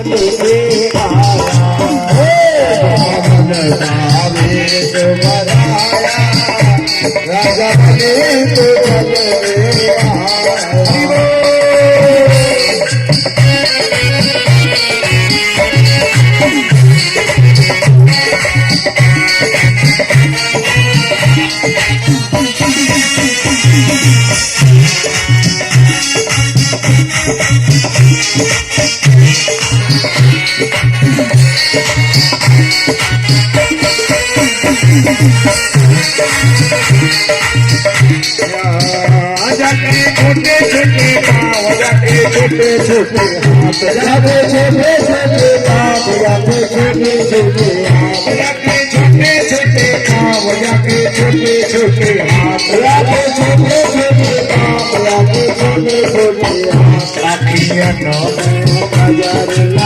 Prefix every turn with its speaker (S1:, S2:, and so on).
S1: तुझे आया वेश बनाया राजा बने तो चले आया छोटे छोटे पाँव जाते छोटे छोटे हाथ जाते छोटे छोटे पाँव जाते छोटे छोटे हाथ जाते छोटे छोटे पाँव जाते छोटे छोटे हाथ जाते छोटे छोटे पाँव जाते छोटे छोटे हाथ आखियाँ